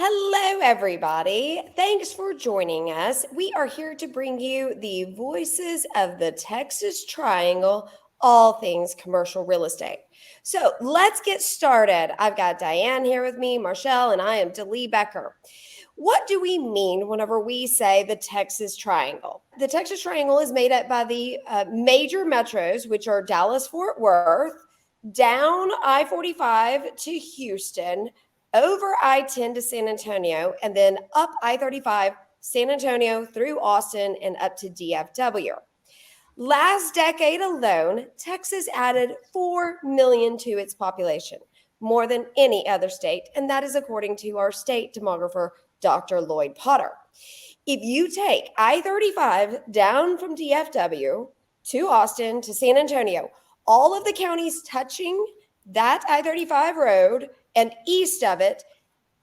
Hello, everybody. Thanks for joining us. We are here to bring you the voices of the Texas Triangle, all things commercial real estate. So let's get started. I've got Diane here with me, Marshall, and I am Delee Becker. What do we mean whenever we say the Texas Triangle? The Texas Triangle is made up by the major metros, which are Dallas, Fort Worth, down I 45 to Houston, over I 10 to San Antonio, and then up I 35, San Antonio through Austin and up to DFW. Last decade alone, Texas added 4 million to its population, more than any other state, and that is according to our state demographer, Dr. Lloyd Potter. If you take I 35 down from DFW to Austin to San Antonio, all of the counties touching that I 35 road and east of it,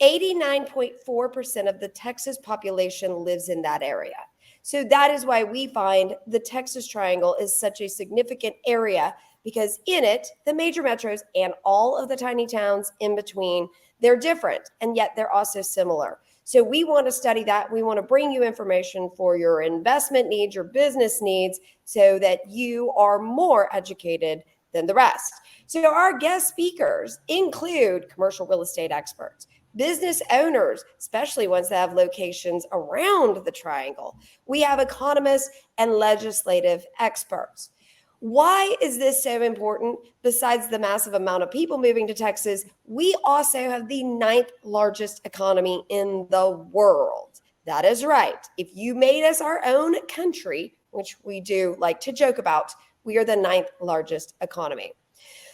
89.4% of the Texas population lives in that area. So that is why we find the Texas Triangle is such a significant area, because in it, the major metros and all of the tiny towns in between, they're different, and yet they're also similar. So we want to study that. We want to bring you information for your investment needs, your business needs, so that you are more educated than the rest. So our guest speakers include commercial real estate experts, business owners, especially ones that have locations around the triangle. We have economists and legislative experts. Why is this so important? Besides the massive amount of people moving to Texas, we also have the 9th largest economy in the world. That is right. If you made us our own country, which we do like to joke about, we are the 9th largest economy.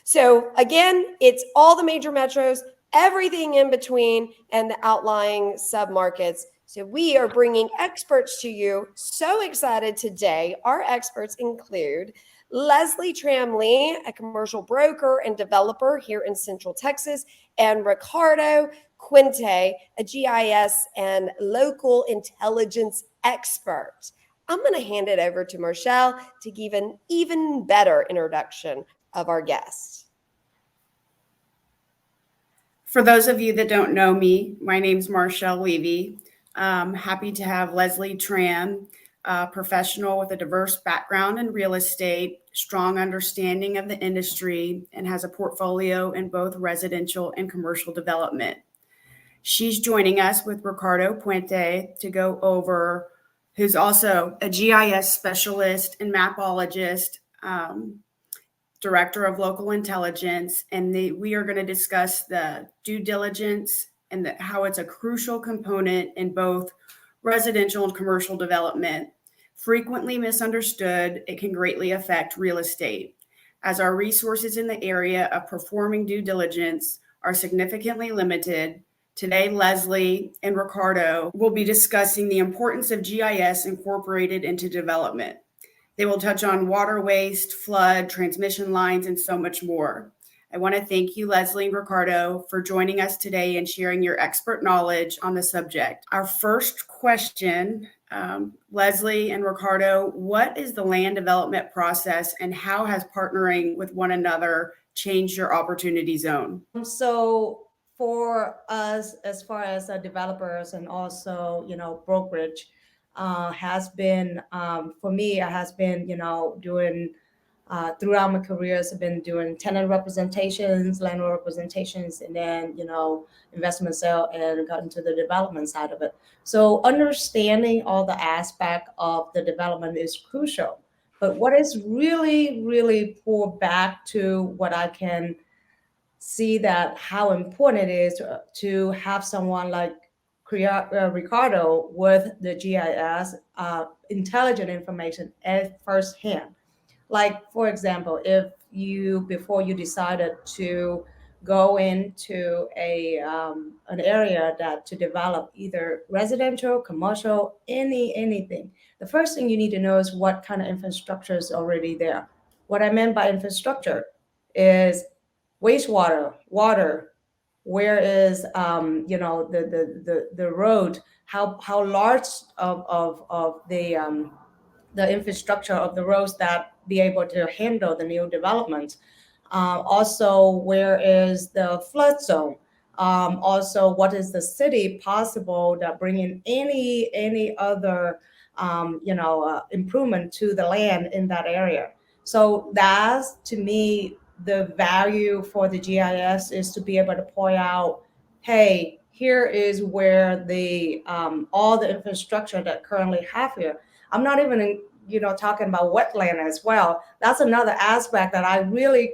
So again, it's all the major metros, everything in between, and the outlying submarkets. So we are bringing experts to you. So excited today. Our experts include Lezlie Tram, a commercial broker and developer here in Central Texas, and Ricardo Puente, a GIS and local intelligence expert. I'm going to hand it over to Marshall to give an even better introduction of our guest. For those of you that don't know me, my name's Marshall Levy. Happy to have Lezlie Tram, a professional with a diverse background in real estate, strong understanding of the industry, and has a portfolio in both residential and commercial development. She's joining us with Ricardo Puente to go over, who's also a GIS specialist and mapologist, director of local intelligence, and we are going to discuss the due diligence and how it's a crucial component in both residential and commercial development. Frequently misunderstood, it can greatly affect real estate, as our resources in the area of performing due diligence are significantly limited. Today, Lezlie and Ricardo will be discussing the importance of GIS incorporated into development. They will touch on water waste, flood, transmission lines, and so much more. I want to thank you, Lezlie and Ricardo, for joining us today and sharing your expert knowledge on the subject. Our first question, Lezlie and Ricardo, what is the land development process and how has partnering with one another changed your opportunity zone? So for us, as far as developers and also, brokerage, has been, for me, it has been, doing, throughout my careers, I've been doing tenant representations, landlord representations, and then, investment sale, and got into the development side of it. So understanding all the aspect of the development is crucial. But what is really, really pulled back to what I can see that how important it is to have someone like Ricardo with the GIS intelligent information at first hand. Like, for example, if you, before you decided to go into an area that to develop either residential, commercial, anything, the first thing you need to know is what kind of infrastructure is already there. What I meant by infrastructure is wastewater, water. Where is the road? How large of the infrastructure of the roads that be able to handle the new development? Also, where is the flood zone? Also, what is the city possible that bring in any other improvement to the land in that area. So that's, to me, the value for the GIS is to be able to point out, hey, here is where the all the infrastructure that currently have here. I'm not even talking about wetland as well. That's another aspect that I really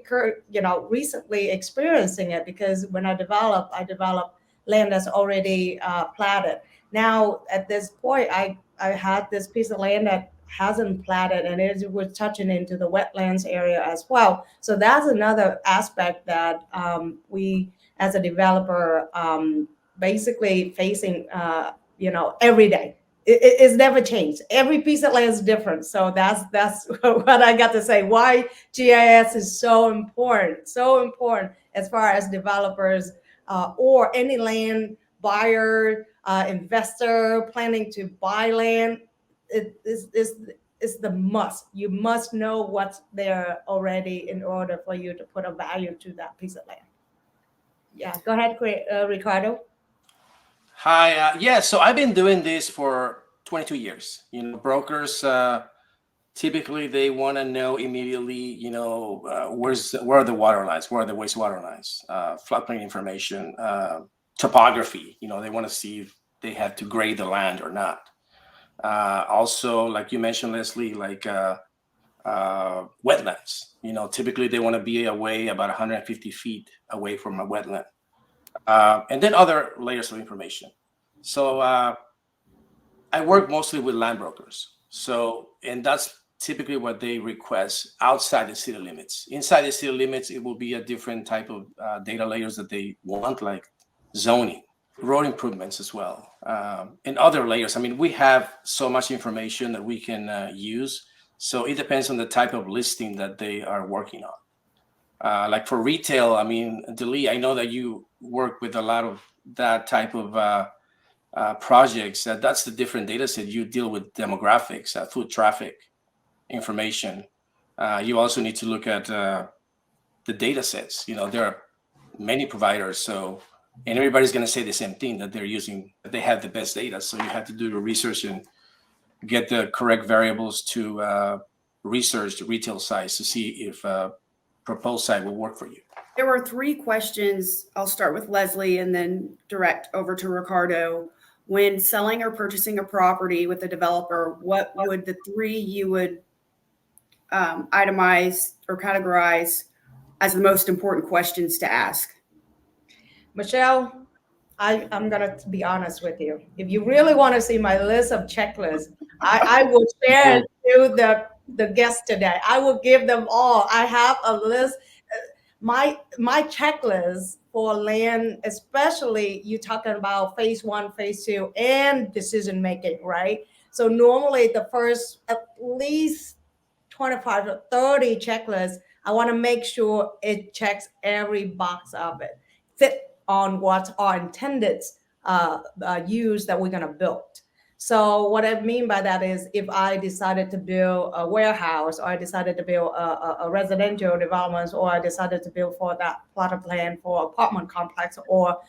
recently experiencing it, because when I develop land that's already platted. Now at this point, I had this piece of land that hasn't platted, and it was touching into the wetlands area as well. So that's another aspect that we as a developer basically facing every day. It's never changed. Every piece of land is different. So that's what I got to say. Why GIS is so important as far as developers or any land buyer, investor planning to buy land. It is the must. You must know what's there already in order for you to put a value to that piece of land. Yeah, go ahead, Ricardo. Hi. Yeah, so I've been doing this for 22 years. Brokers typically they want to know immediately, where are the water lines, where are the wastewater lines, floodplain information, topography. They want to see if they have to grade the land or not. Also, like you mentioned, Lezlie, like wetlands. Typically they want to be away about 150 feet away from a wetland. And then other layers of information. So I work mostly with land brokers. And that's typically what they request outside the city limits. Inside the city limits, it will be a different type of data layers that they want, like zoning, road improvements as well, and other layers. I mean, we have so much information that we can use. So it depends on the type of listing that they are working on. Like for retail, I mean, Delee, I know that you work with a lot of that type of projects. That's the different data set. You deal with demographics, foot traffic information. You also need to look at the data sets. There are many providers, and everybody's going to say the same thing, that they have the best data. So you have to do the research and get the correct variables to research the retail sites to see if proposed site will work for you. There were 3 questions. I'll start with Lezlie and then direct over to Ricardo. When selling or purchasing a property with a developer, what would the 3 you would itemize or categorize as the most important questions to ask? Michelle, I'm going to be honest with you. If you really want to see my list of checklists, I will share it to the guests today. I will give them all. I have a list. My checklist for land, especially you talking about phase 1, phase 2, and decision making, right? So normally the first at least 25 to 30 checklists, I want to make sure it checks every box of it, fit on what our intended use that we're going to build. So what I mean by that is, if I decided to build a warehouse, or I decided to build a residential development, or I decided to build for that plot of land for apartment complex, or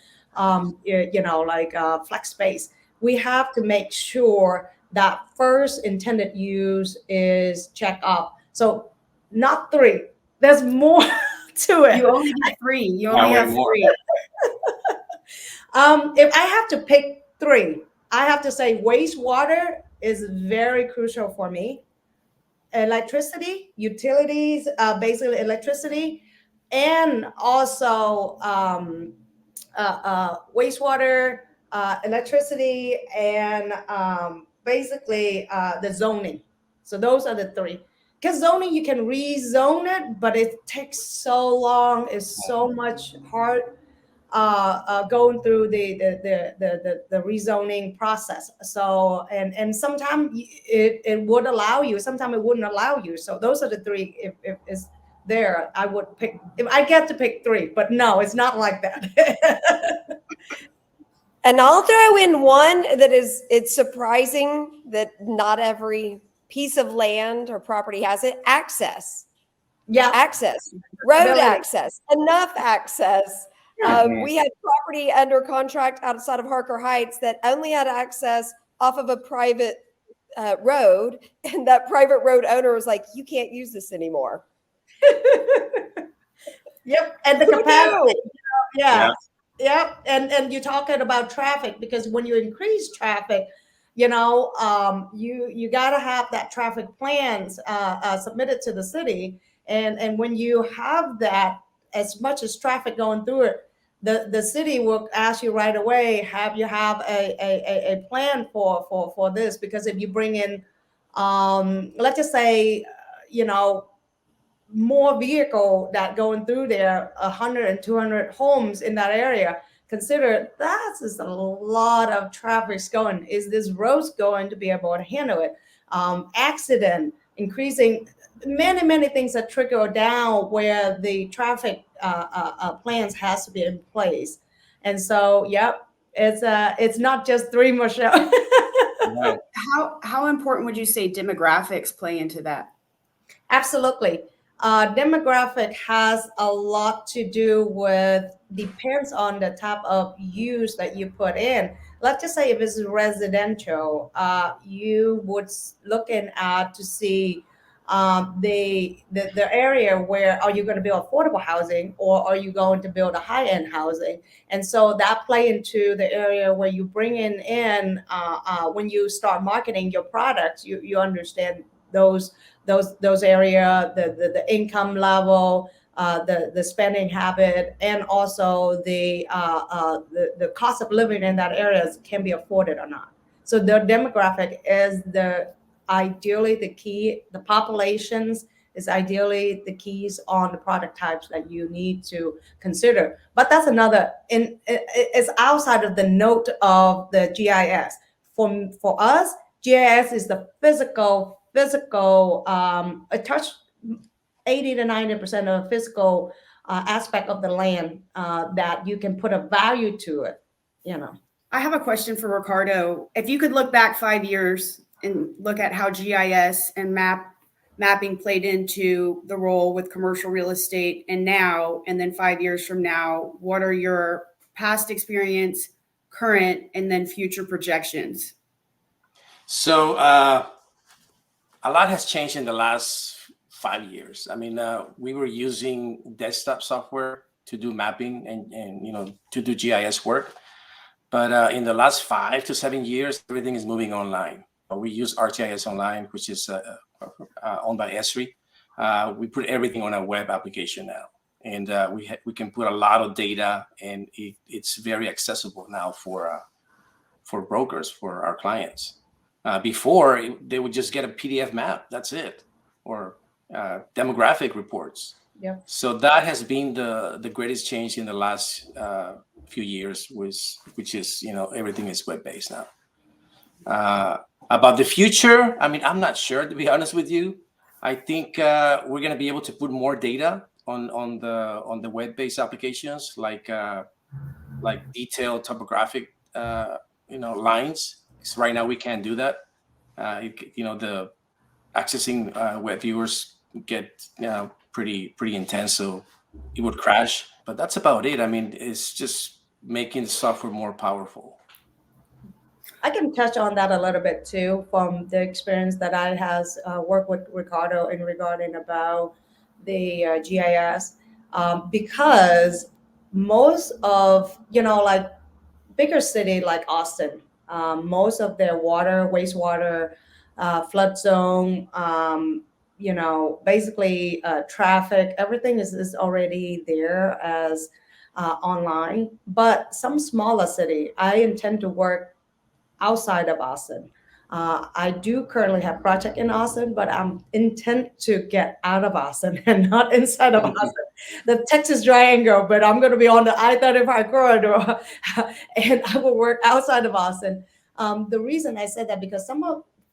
flex space, we have to make sure that first intended use is checked up. So not 3. There's more to it. You only get 3. You only have 3. If I have to pick 3, I have to say wastewater is very crucial for me. Electricity, utilities, basically electricity, and also wastewater, electricity, and basically the zoning. So those are the 3. Because zoning, you can rezone it, but it takes so long. It's so much hard going through the rezoning process. So and sometimes it would allow you, sometimes it wouldn't allow you. So those are the 3. If it's there, I would pick. If I get to pick 3, but no, it's not like that. And I'll throw in one that it's surprising that not every piece of land or property has it: access. Yeah, Access, road access, enough access. We had property under contract outside of Harker Heights that only had access off of a private road, and that private road owner was like, "You can't use this anymore." Yep, and the Who capacity. knew? Yeah. Yeah. Yep. And you're talking about traffic, because when you increase traffic, you got to have that traffic plans submitted to the city. And when you have that, as much as traffic going through it, the city will ask you right away, have you have a plan for this? Because if you bring in, let's just say, more vehicle that going through there, 100 and 200 homes in that area, consider that is a lot of traffic going. Is this road going to be able to handle it? Accident increasing, many things that trickle down where the traffic plans has to be in place. And so, yep, it's not just three, Michelle. Right. How important would you say demographics play into that? Absolutely. Demographic has a lot to do with, depends on the type of use that you put in. Let's just say if it's residential, you would looking at to see the area where are you going to build affordable housing, or are you going to build a high end housing? And so that play into the area where you bring in when you start marketing your products, you understand those area, the income level, the spending habit, and also the cost of living in that area can be afforded or not. So the demographic is ideally the key. The populations is ideally the keys on the product types that you need to consider. But that's another, it's outside of the note of the GIS. For us, GIS is the physical it touch 80 to 90% of physical aspect of the land that you can put a value to it. I have a question for Ricardo. If you could look back 5 years and look at how GIS and mapping played into the role with commercial real estate and now, and then 5 years from now, what are your past experience, current, and then future projections? So a lot has changed in the last 5 years. I mean, we were using desktop software to do mapping and to do GIS work. But in the last 5 to 7 years, everything is moving online. We use ArcGIS Online, which is owned by Esri. We put everything on a web application now, and we can put a lot of data, and it's very accessible now for brokers, for our clients. Before, they would just get a PDF map. That's it, or demographic reports. Yeah. So that has been the greatest change in the last few years, which is everything is web based now. About the future, I mean, I'm not sure, to be honest with you. I think we're going to be able to put more data on the web based applications, like detailed topographic lines. So right now we can't do that. The accessing web viewers get pretty intense, so it would crash. But that's about it. I mean, it's just making the software more powerful. I can touch on that a little bit too, from the experience that I has worked with Ricardo in regarding about the GIS, because most of like bigger city like Austin, most of their water, wastewater, flood zone, basically traffic, everything is already there as online. But some smaller city, I intend to work outside of Austin. I do currently have project in Austin, but I'm intent to get out of Austin and not inside of Austin. The Texas Triangle, but I'm going to be on the I-35 corridor, and I will work outside of Austin. The reason I said that, because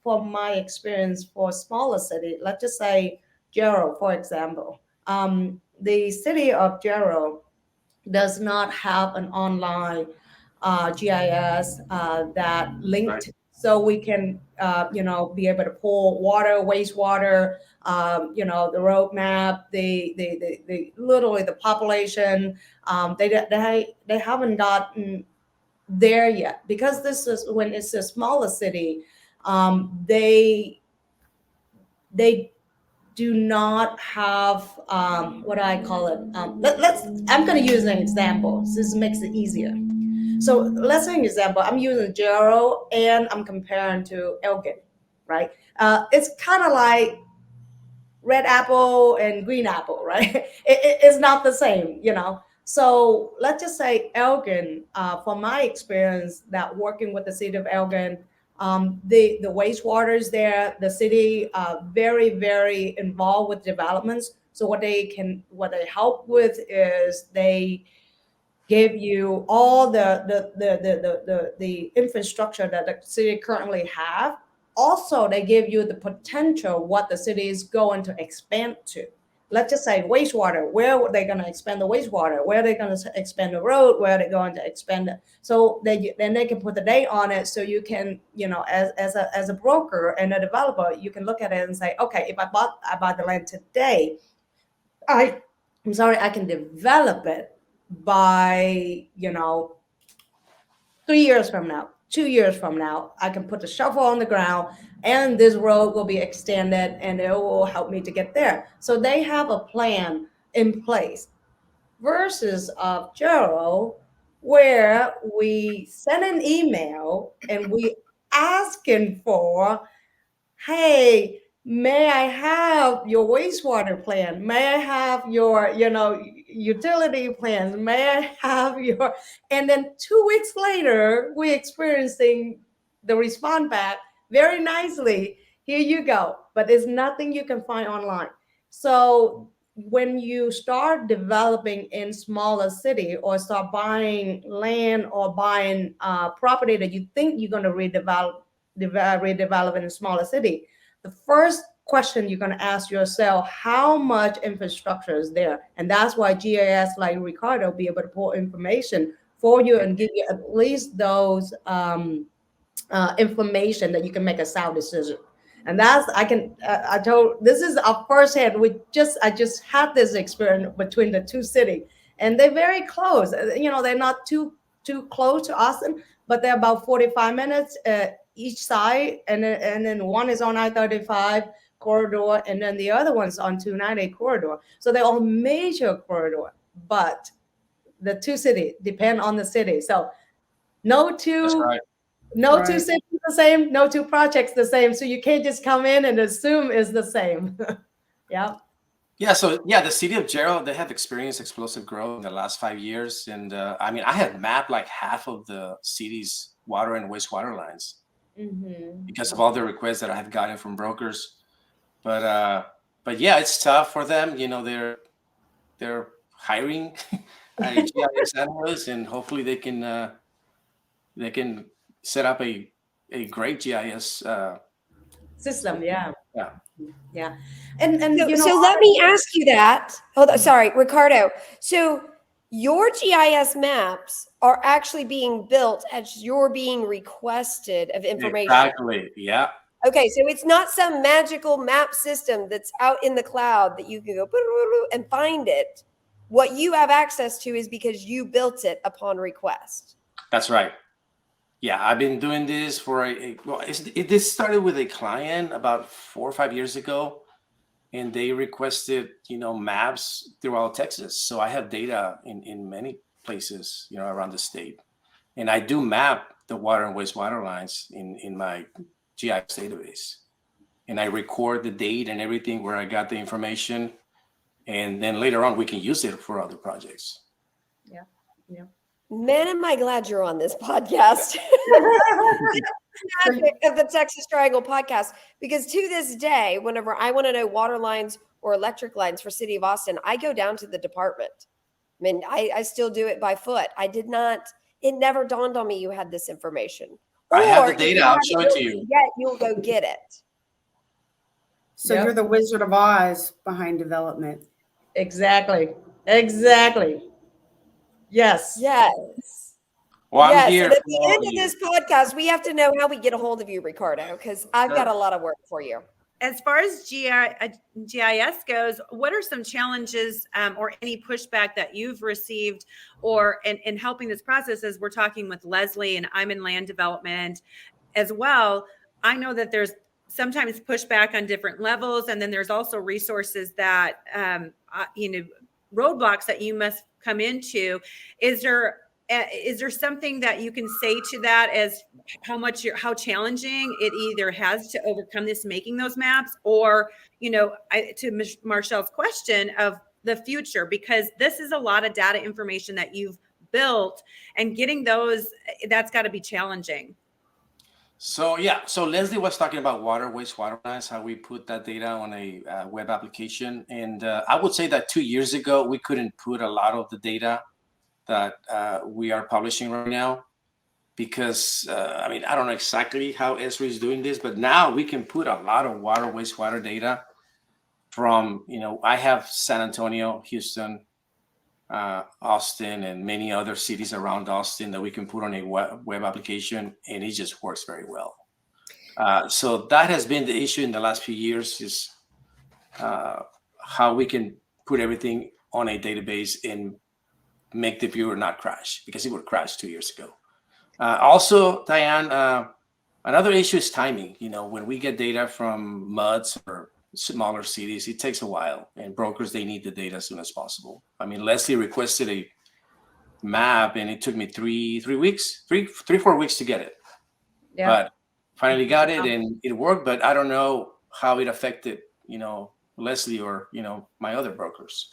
from my experience for smaller city, let's just say Jarrow, for example, the city of Jarrow does not have an online GIS that linked Right. so we can, be able to pull water, wastewater, the roadmap, the literally the population. They haven't gotten there yet because this is when it's a smaller city. They do not have what I call it. I'm going to use an example. This makes it easier. So let's say an example. I'm using Gero and I'm comparing to Elgin, right? It's kind of like red apple and green apple, right? It's not the same, So let's just say Elgin, from my experience that working with the city of Elgin, the wastewater is there. The city very, very involved with developments. So what they help with is they give you all the infrastructure that the city currently have. Also, they give you the potential what the city is going to expand to. Let's just say wastewater. Where are they going to expand the wastewater? Where are they going to expand the road? Where are they going to expand it? So then they can put the date on it, so you can, as a broker and a developer, you can look at it and say, okay, if I buy the land today, I'm sorry, I can develop it by 3 years from now, 2 years from now. I can put the shovel on the ground and this road will be extended and it will help me to get there. So they have a plan in place versus of Jero, where we send an email and we asking for, hey, may I have your wastewater plan? May I have your, utility plans? May I have your, and then 2 weeks later, we're experiencing the response back very nicely. Here you go. But there's nothing you can find online. So when you start developing in smaller city or start buying land or buying property that you think you're going to redevelop in a smaller city, the first question you're going to ask yourself, how much infrastructure is there? And that's why GIS like Ricardo be able to pull information for you and give you at least those information that you can make a sound decision. And that's I told, this is our first hand. I just had this experience between the two cities, and they're very close. They're not too close to Austin, but they're about 45 minutes each side, and then one is on I-35 corridor, and then the other one's on 290 corridor. So they're all major corridor, but the two cities depend on the city. So no two. That's right. No Right. two cities the same, no two projects the same. So you can't just come in and assume it's the same. Yeah. Yeah, so yeah, the city of Gerald, they have experienced explosive growth in the last 5 years. And I have mapped like half of the city's water and wastewater lines because of all the requests that I have gotten from brokers. But yeah, it's tough for them. They're hiring a GIS analyst, and hopefully they can set up a great GIS System, yeah. Yeah. Yeah. And So let me ask you that. Hold on, sorry, Ricardo. So your GIS maps are actually being built as you're being requested of information. Exactly. Yeah. Okay, so it's not some magical map system that's out in the cloud that you can go and find it. What you have access to is because you built it upon request. That's right. Yeah, I've been doing this for this started with a client about 4 or 5 years ago, and they requested, maps throughout Texas. So I have data in many places, around the state, and I do map the water and wastewater lines in my GIS database, and I record the date and everything where I got the information, and then later on we can use it for other projects. Yeah. Yeah. Man, am I glad you're on this podcast. Of the Texas Triangle podcast, because to this day, whenever I want to know water lines or electric lines for City of Austin, I go down to the department. I mean, I still do it by foot. It never dawned on me you had this information. I have the Or if data. you I'll haven't show it to you. yet, you'll go get it. So Yep. you're the Wizard of Oz behind development. Exactly. Yes. Yes. Well, I'm Yes, here and at for the all end of of you. this podcast, we have to know how we get a hold of you, Ricardo, because I've got a lot of work for you. As far as GIS goes, what are some challenges or any pushback that you've received or in helping this process? As we're talking with Lezlie and I'm in land development as well, I know that there's sometimes pushback on different levels, and then there's also resources that roadblocks that you must come into. Is there something that you can say to that as how challenging it either has to overcome this, making those maps, or to Marcel's question of the future, because this is a lot of data information that you've built, and getting those, that's got to be challenging. So Lezlie was talking about water, wastewater lines, how we put that data on a web application. And I would say that 2 years ago, we couldn't put a lot of the data that we are publishing right now, because I don't know exactly how Esri is doing this, but now we can put a lot of water, wastewater data from, I have San Antonio, Houston, Austin, and many other cities around Austin that we can put on a web application, and it just works very well. So that has been the issue in the last few years, is how we can put everything on a database and make the viewer not crash, because it would crash 2 years ago. Also, Diane, another issue is timing. When we get data from MUDs or smaller cities, it takes a while, and brokers, they need the data as soon as possible. I mean, Lezlie requested a map, and it took me 4 weeks to get it. Yeah. But finally got it, and it worked. But I don't know how it affected, Lezlie or my other brokers.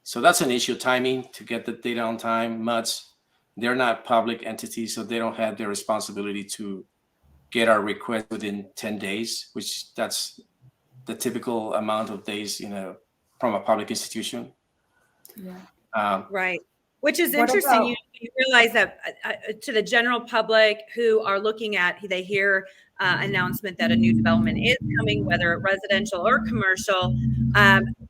So that's an issue, timing to get the data on time. MUDs, they're not public entities, so they don't have the responsibility to get our request within 10 days, which that's the typical amount of days, from a public institution. Yeah. Right. Which is What interesting. about- You realize that to the general public who are looking at, they hear announcement that a new development is coming, whether residential or commercial.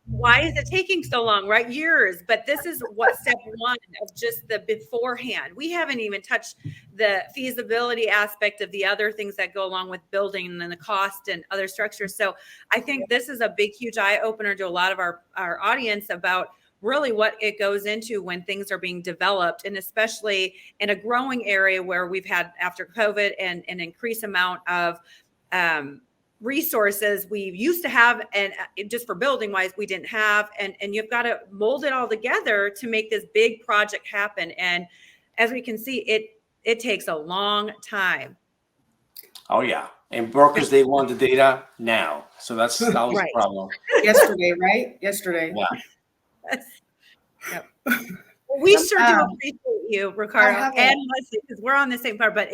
Why is it taking so long, right? Years. But this is what step one of just the beforehand. We haven't even touched the feasibility aspect of the other things that go along with building and the cost and other structures. So I think this is a big, huge eye opener to a lot of our audience about really what it goes into when things are being developed, and especially in a growing area where we've had, after COVID, and an increased amount of resources we used to have, and just for building wise we didn't have, and you've got to mold it all together to make this big project happen. And as we can see, it takes a long time. Oh yeah, and brokers, they want the data now, so that was Right. the problem. Yesterday, right? Yesterday. Yeah. Yep. We sure do appreciate you, Ricardo have and Lezlie, because we're on the same part, but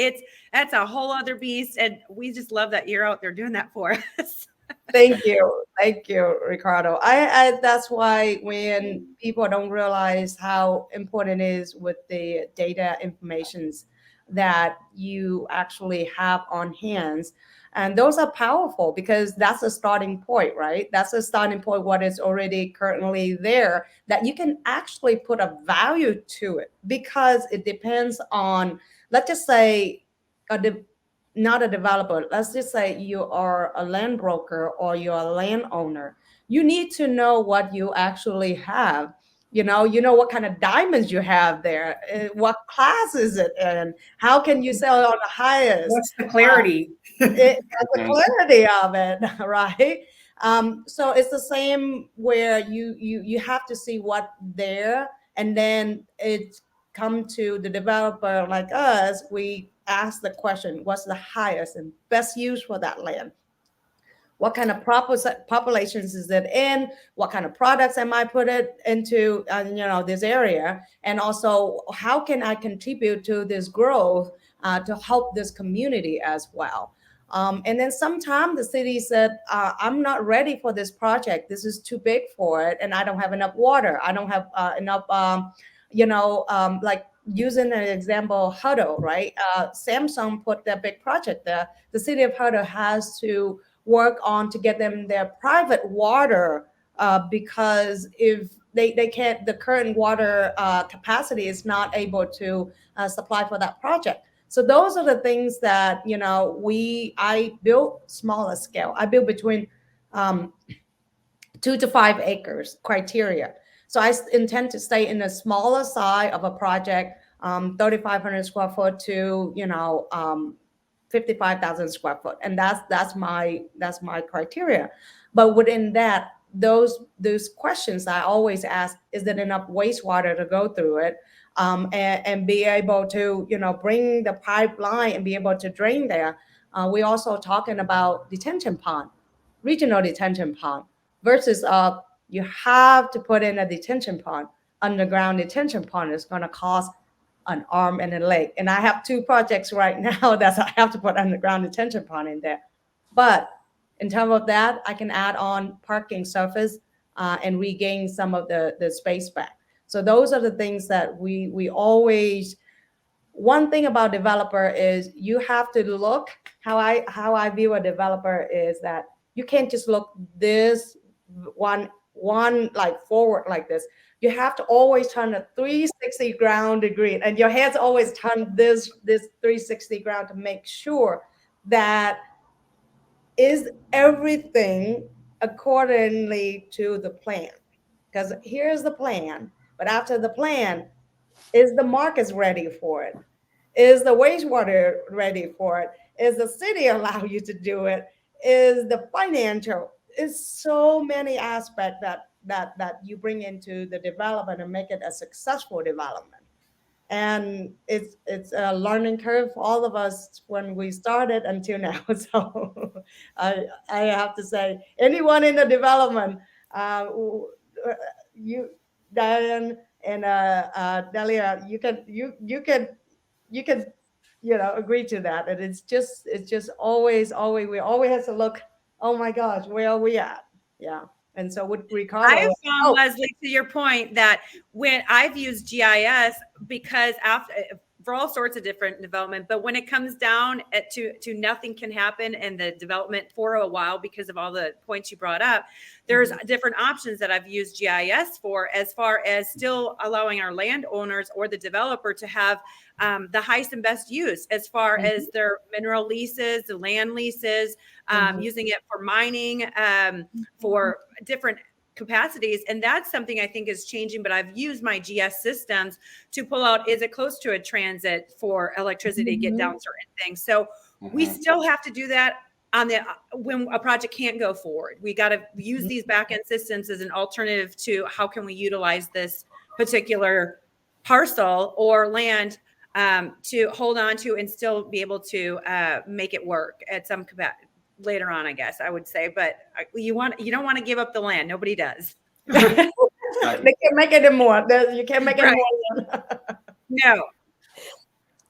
that's a whole other beast, and we just love that you're out there doing that for us. Thank you, Ricardo. I that's why when people don't realize how important it is with the data informations that you actually have on hands, and those are powerful because that's a starting point, right? That's a starting point. What is already currently there that you can actually put a value to it, because it depends on, let's just say, not a developer. Let's just say you are a land broker or you're a landowner. You need to know what you actually have. You know what kind of diamonds you have there. What class is it in? How can you sell it on the highest? What's the clarity? The clarity of it, right? So it's the same where you have to see what there, and then it's come to the developer like us. We ask the question, what's the highest and best use for that land? What kind of populations is it in? What kind of products am I put it into, this area? And also, how can I contribute to this growth to help this community as well? And then sometimes the city said, I'm not ready for this project. This is too big for it. And I don't have enough water. I don't have enough, like using an example, Huddle, right? Samsung put that big project there. The city of Huddle has to work on to get them their private water, because if they can't, the current water capacity is not able to supply for that project. So those are the things that, I built smaller scale. I built between 2 to 5 acres criteria. So I intend to stay in the smaller side of a project, 3,500 square foot to 55,000 square foot, and that's my criteria. But within that, those questions I always ask: is there enough wastewater to go through it, and be able to bring the pipeline and be able to drain there? We also talking about detention pond, regional detention pond, versus you have to put in a detention pond. Underground detention pond is going to cost an arm and a leg. And I have 2 projects right now that I have to put underground detention pond in there. But in terms of that, I can add on parking surface and regain some of the space back. So those are the things that we always. One thing about developer is you have to look. How I view a developer is that you can't just look this one like forward like this. You have to always turn a 360 ground degree, and your head's always turn this 360 ground to make sure that is everything accordingly to the plan. Because here's the plan, but after the plan, is the markets ready for it? Is the wastewater ready for it? Is the city allow you to do it? Is the financial? Is so many aspects that you bring into the development and make it a successful development. And it's a learning curve for all of us when we started until now. So I have to say, anyone in the development, you, Diane and Delia, you can agree to that. And it's just always we always have to look. Oh my gosh, where are we at? Yeah. And so with Ricardo, I found, Lezlie, to your point, that when I've used GIS, because after for all sorts of different development, but when it comes down to nothing can happen and the development for a while because of all the points you brought up, there's different options that I've used GIS for, as far as still allowing our landowners or the developer to have the highest and best use as far as their mineral leases, the land leases, using it for mining, for different capacities. And that's something I think is changing, but I've used my GS systems to pull out, is it close to a transit for electricity to get down certain things? So we still have to do that on the when a project can't go forward. We got to use these back-end systems as an alternative to how can we utilize this particular parcel or land to hold on to and still be able to make it work at some capacity. Later on, I guess I would say, but you don't want to give up the land. Nobody does. They can't make it anymore. You can't make it anymore. No.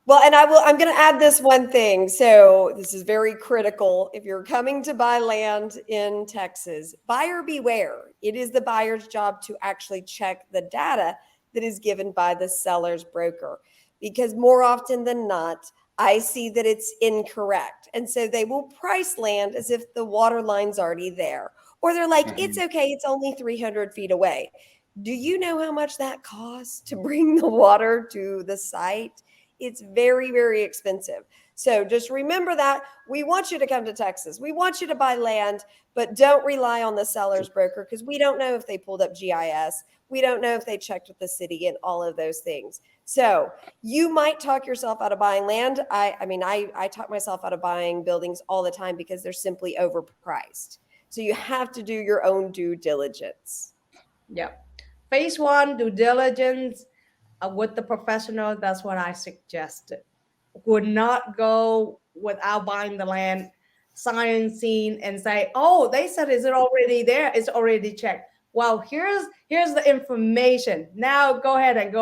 Well, and I'm going to add this one thing. So this is very critical. If you're coming to buy land in Texas, buyer beware. It is the buyer's job to actually check the data that is given by the seller's broker, because more often than not, I see that it's incorrect. And so they will price land as if the water line's already there. Or they're like, it's okay, it's only 300 feet away. Do you know how much that costs to bring the water to the site? It's very, very expensive. So just remember that. We want you to come to Texas. We want you to buy land, but don't rely on the seller's broker, because we don't know if they pulled up GIS. We don't know if they checked with the city and all of those things. So you might talk yourself out of buying land. I talk myself out of buying buildings all the time because they're simply overpriced. So you have to do your own due diligence. Yeah. Phase 1, due diligence with the professional. That's what I suggested. Would not go without buying the land, scene and say, oh, they said, is it already there? It's already checked. Well, here's the information. Now go ahead and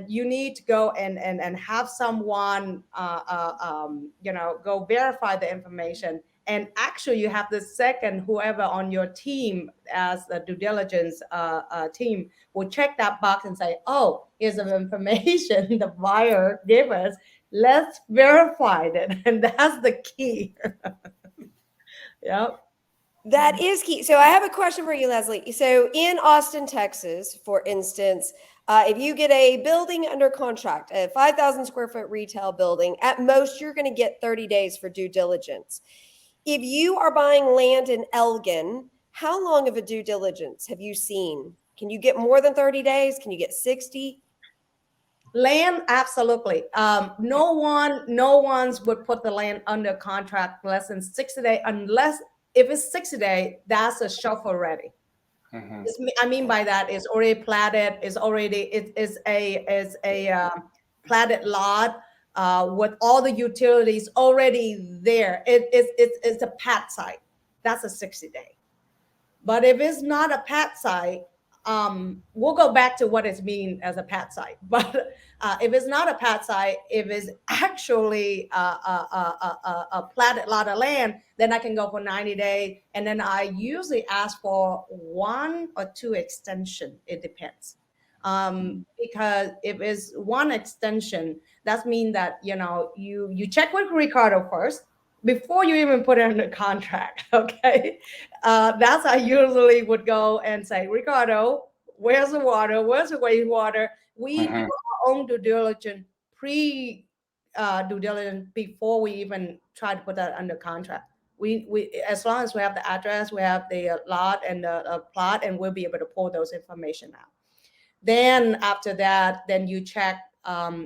you need to go and have someone go verify the information. And actually you have the second, whoever on your team as the due diligence team will check that box and say, oh, here's the information the buyer gave us. Let's verify it. And that's the key. Yep. That is key. So I have a question for you, Lezlie. So in Austin, Texas, for instance, if you get a building under contract, a 5,000 square foot retail building, at most you're going to get 30 days for due diligence. If you are buying land in Elgin, how long of a due diligence have you seen? Can you get more than 30 days? Can you get 60? Land, absolutely. No one's would put the land under contract less than 60 days, unless if it's 60 days, that's a shuffle ready. Mhm. I mean by that is already platted, it is a platted lot with all the utilities already there. It's a pad site. That's a 60-day. But if it's not a pad site, we'll go back to what it means as a pad site. But if it's not a pad site, if it's actually a platted lot of land, then I can go for 90 days. And then I usually ask for 1 or 2 extension. It depends. Because if it's one extension, that means that, you check with Ricardo first before you even put it under contract. Okay. That's I usually would go and say, Ricardo, where's the water? Where's the wastewater? We do Mhm. our own due diligence, pre due diligence before we even try to put that under contract. We as long as we have the address, we have the lot and the plot, and we'll be able to pull those information out. Then after that, then you check,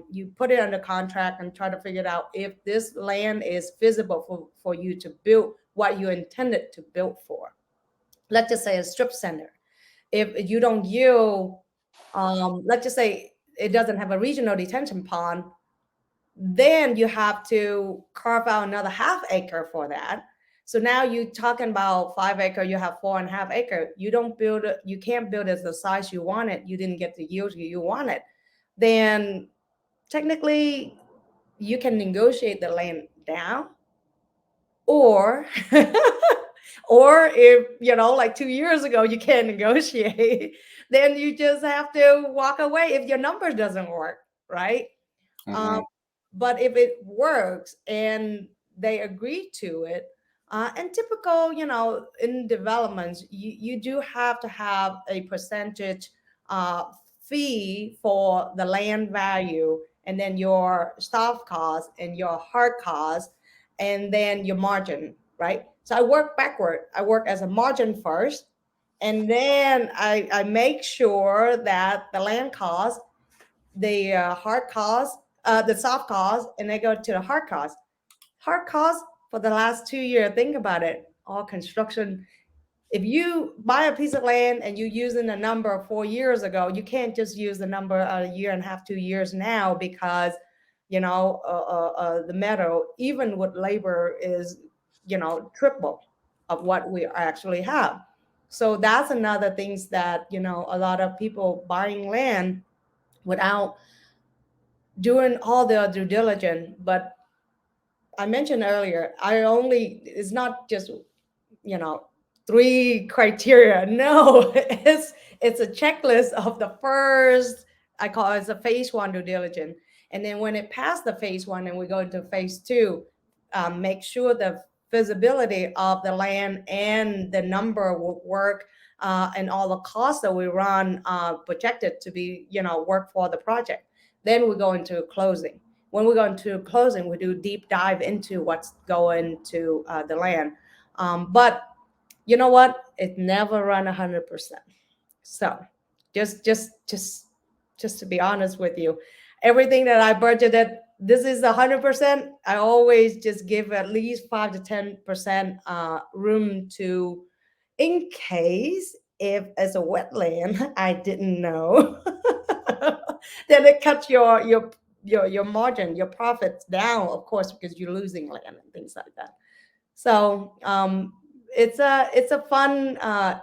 you put it under contract and try to figure out if this land is feasible for you to build what you intended to build for. Let's just say a strip center. If you don't yield, let's just say it doesn't have a regional detention pond, then you have to carve out another half acre for that. So now you're talking about 5 acre, you have 4.5 acre. You don't build it, you can't build it the size you wanted. You didn't get the yield you wanted. Then technically you can negotiate the land down, or or if like 2 years ago you can't negotiate, then you just have to walk away if your numbers doesn't work, right? Um, Mhm. but if it works and they agree to it, and typical, in developments, you do have to have a percentage uh, fee for the land value, and then your staff cost and your hard cost, and then your margin, right? So I work backward. I work as a margin first, and then I make sure that the land cost, the hard cost, the soft cost, and they go to the hard cost. Hard cost for the last 2 years. Think about it. All construction. If you buy a piece of land and you're using a number 4 years ago, you can't just use the number a year and a half, 2 years now, because the metal, even with labor, is triple of what we actually have. So that's another things that a lot of people buying land without doing all the due diligence. But I mentioned earlier, it's not just, you know, 3 criteria. No, it's a checklist of the first, I call it a phase 1 due diligence. And then when it passed the phase 1 and we go into phase 2, make sure the feasibility of the land and the number will work, and all the costs that we run projected to be, work for the project. Then we go into closing. When we go into closing, we do deep dive into what's going to the land. But you know what? It never run 100%. So just to be honest with you, everything that I budgeted, this is 100%. I always just give at least 5 to 10% room to, in case if as a wetland I didn't know, then it cuts your margin, your profits down, of course, because you're losing land and things like that. So it's a fun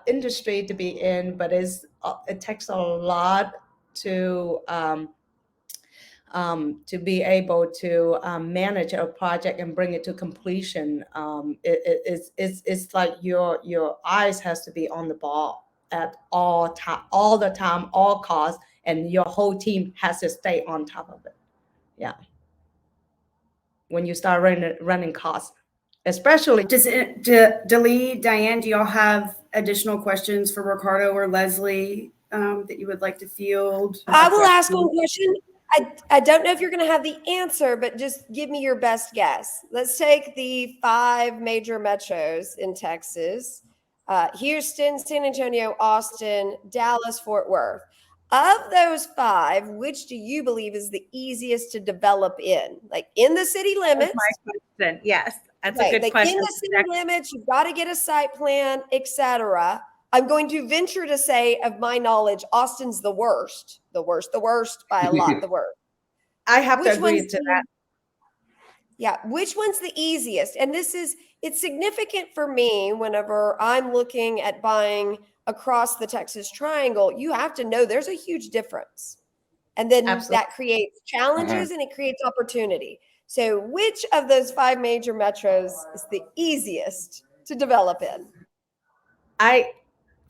industry to be in, but it takes a lot to be able to manage a project and bring it to completion. It's like your eyes has to be on the ball at all time, all the time, all costs, and your whole team has to stay on top of it. Yeah, when you start running costs. especially. Does it, Dalee, Diane, do y'all have additional questions for Ricardo or Lezlie that you would like to field? I will ask one question. I don't know if you're going to have the answer, but just give me your best guess. Let's take the 5 major metros in Texas: Houston, San Antonio, Austin, Dallas, Fort Worth. Of those 5, which do you believe is the easiest to develop in? Like in the city limits? That's my question. Yes, that's Okay, a good like question. in the city limits, you've got to get a site plan, etc. I'm going to venture to say, of my knowledge, Austin's the worst by a lot, the worst. I have to Which agree one's to that. Yeah, which one's the easiest? And it's significant for me whenever I'm looking at buying across the Texas Triangle. You have to know there's a huge difference. And then Absolutely. that creates challenges and it creates opportunity. So, which of those 5 major metros is the easiest to develop in?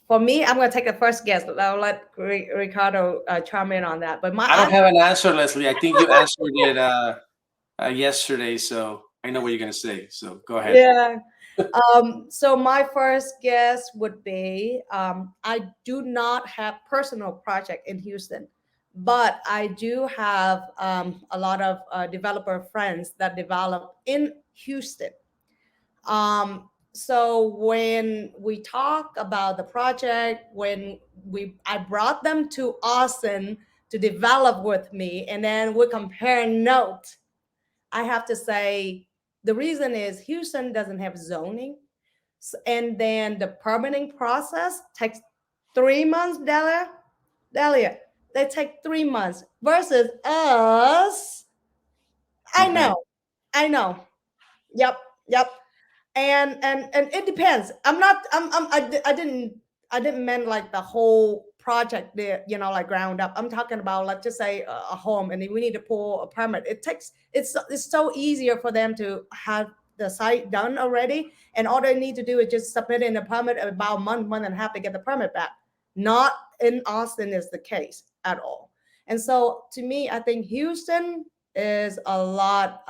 For me, I'm going to take the first guess, but I'll let Ricardo chime in on that. But I don't have an answer, Lezlie. I think you answered it yesterday, so I know what you're going to say. So go ahead. Yeah. So my first guess would be I do not have personal project in Houston, but I do have a lot of developer friends that develop in Houston. So when we talk about the project, when I brought them to Austin to develop with me, and then we compare notes, I have to say the reason is Houston doesn't have zoning, and then the permitting process takes 3 months. Delia, they take 3 months versus us. I know. Yep. And it depends. I didn't mean like the whole project there, like ground up. I'm talking about, like, just say a home, and we need to pull a permit. It's so easier for them to have the site done already, and all they need to do is just submit in a permit about a month and a half to get the permit back. Not in Austin is the case at all. And so to me, I think Houston is a lot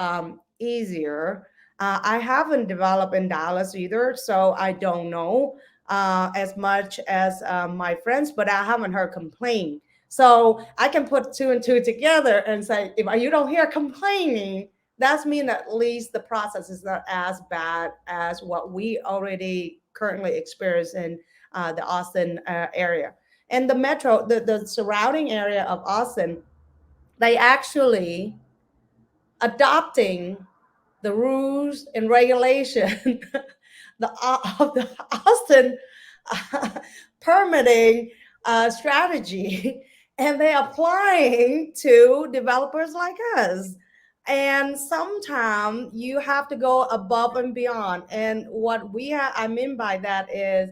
easier. I haven't developed in Dallas either, so I don't know as much as my friends, but I haven't heard complaint. So I can put 2 and 2 together and say, if you don't hear complaining, that's mean at least the process is not as bad as what we already currently experience in the Austin area. And the metro, the surrounding area of Austin, they actually adopting the rules and regulation of the Austin permitting strategy, and they're applying to developers like us. And sometimes you have to go above and beyond. And what I mean by that is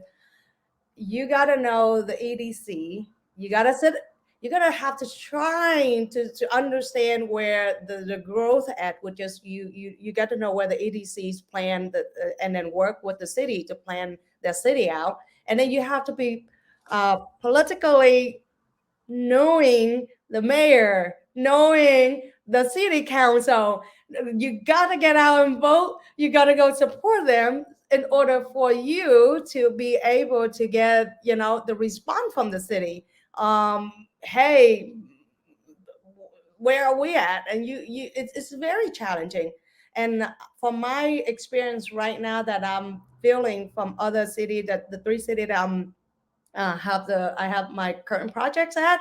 you got to know the EDC. You got to sit. You're gonna have to try to understand where the growth at, which is you got to know where the EDCs plan and then work with the city to plan their city out, and then you have to be politically knowing the mayor, knowing the city council. You got to get out and vote. You got to go support them in order for you to be able to get the response from the city. Hey, where are we at? And it's very challenging. And from my experience right now that I'm feeling from other city, that the 3 city that I have my current projects at,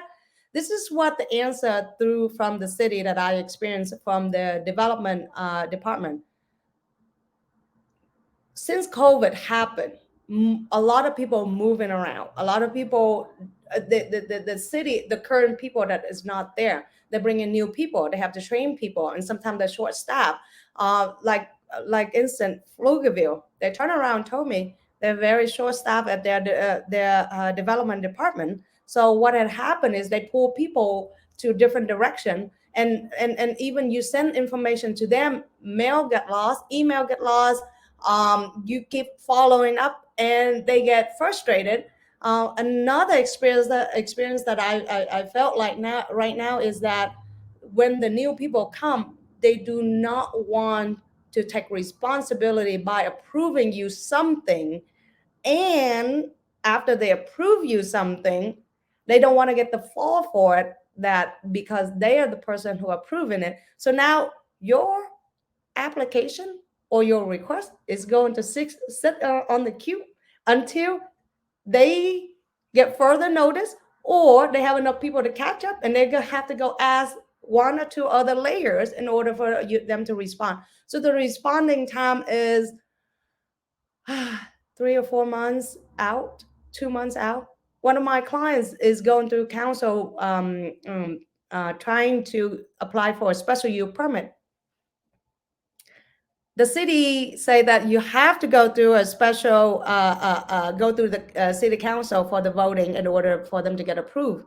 this is what the answer through from the city that I experienced from the development department. Since COVID happened, a lot of people moving around. A lot of people, the city, the current people that is not there, they bring in new people. They have to train people, and sometimes they're short staff. Like instant Pflugerville, they turn around and told me they're very short staff at their development department. So what had happened is they pull people to different direction, and even you send information to them, mail get lost, email get lost. You keep following up, and they get frustrated. Another experience that I felt like right now is that when the new people come, they do not want to take responsibility by approving you something, and after they approve you something, they don't want to get the fall for it, that because they are the person who approving it. So now your application or your request is going to sit on the queue until they get further notice, or they have enough people to catch up, and they're going to have to go ask one or two other layers in order for them to respond. So the responding time is 3 or 4 months out, 2 months out. One of my clients is going through council, trying to apply for a special use permit. The city say that you have to go through a special, go through the city council for the voting in order for them to get approved.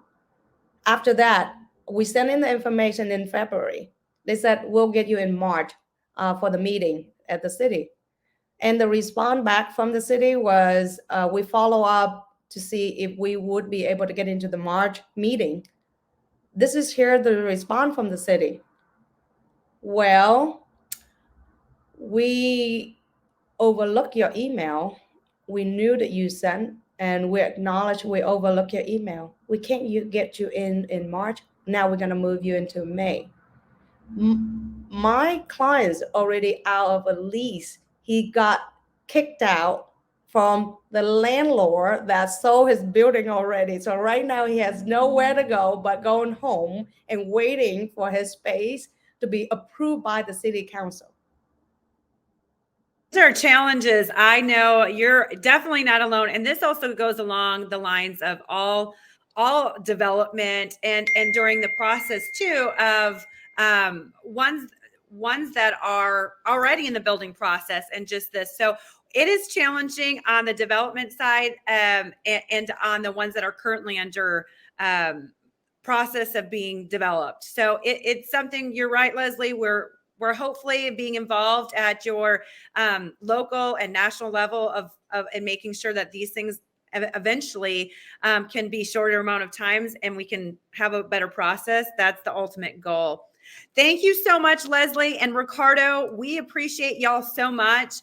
After that, we sent in the information in February. They said, we'll get you in March for the meeting at the city. And the response back from the city was, we follow up to see if we would be able to get into the March meeting. This is here the response from the city. Well, we overlooked your email. We knew that you sent, and we acknowledge we overlooked your email. We can't get you in March. Now we're going to move you into May. My client's already out of a lease. He got kicked out from the landlord that sold his building already. So right now he has nowhere to go but going home and waiting for his space to be approved by the city council. These are challenges. I know you're definitely not alone. And this also goes along the lines of all development and during the process too of ones that are already in the building process and just this. So it is challenging on the development side and on the ones that are currently under process of being developed. So it's something, you're right, Lezlie, we're hopefully being involved at your local and national level of and making sure that these things eventually can be shorter amount of times and we can have a better process. That's the ultimate goal. Thank you so much, Lezlie and Ricardo. We appreciate y'all so much.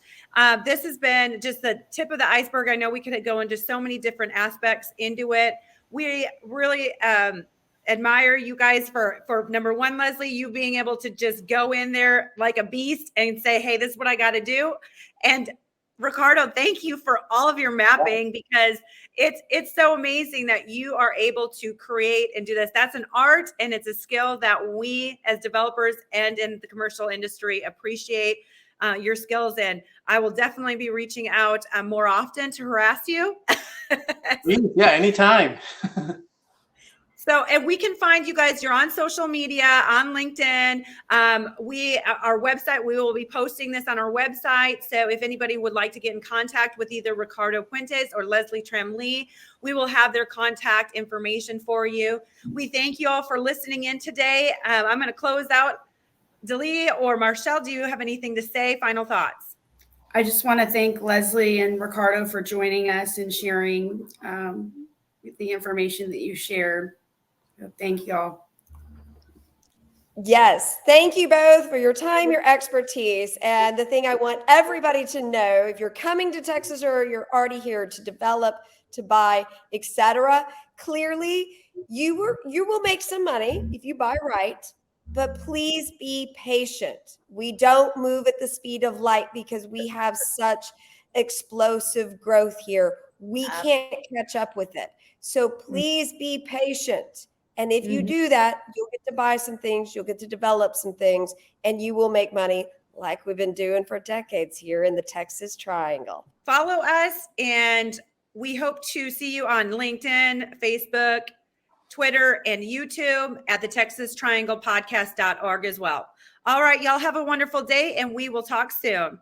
This has been just the tip of the iceberg. I know we could go into so many different aspects into it. We really admire you guys for number one, Lezlie, you being able to just go in there like a beast and say, hey, this is what I got to do. And Ricardo, thank you for all of your mapping, because it's so amazing that you are able to create and do this. That's an art and it's a skill that we as developers and in the commercial industry appreciate your skills. And I will definitely be reaching out more often to harass you. Yeah, anytime. So, and we can find you guys, you're on social media, on LinkedIn. Our website, we will be posting this on our website. So if anybody would like to get in contact with either Ricardo Puente or Lezlie Tram Lee, we will have their contact information for you. We thank you all for listening in today. I'm going to close out. Delia or Marshall, do you have anything to say? Final thoughts? I just want to thank Lezlie and Ricardo for joining us and sharing the information that you shared. Thank y'all. Yes. Thank you both for your time, your expertise. And the thing I want everybody to know, if you're coming to Texas or you're already here to develop, to buy, etc., clearly you will make some money if you buy right, but please be patient. We don't move at the speed of light because we have such explosive growth here. We can't catch up with it. So please be patient. And if you do that, you'll get to buy some things, you'll get to develop some things, and you will make money like we've been doing for decades here in the Texas Triangle. Follow us, and we hope to see you on LinkedIn, Facebook, Twitter, and YouTube at the TexasTrianglePodcast.org as well. All right, y'all have a wonderful day, and we will talk soon.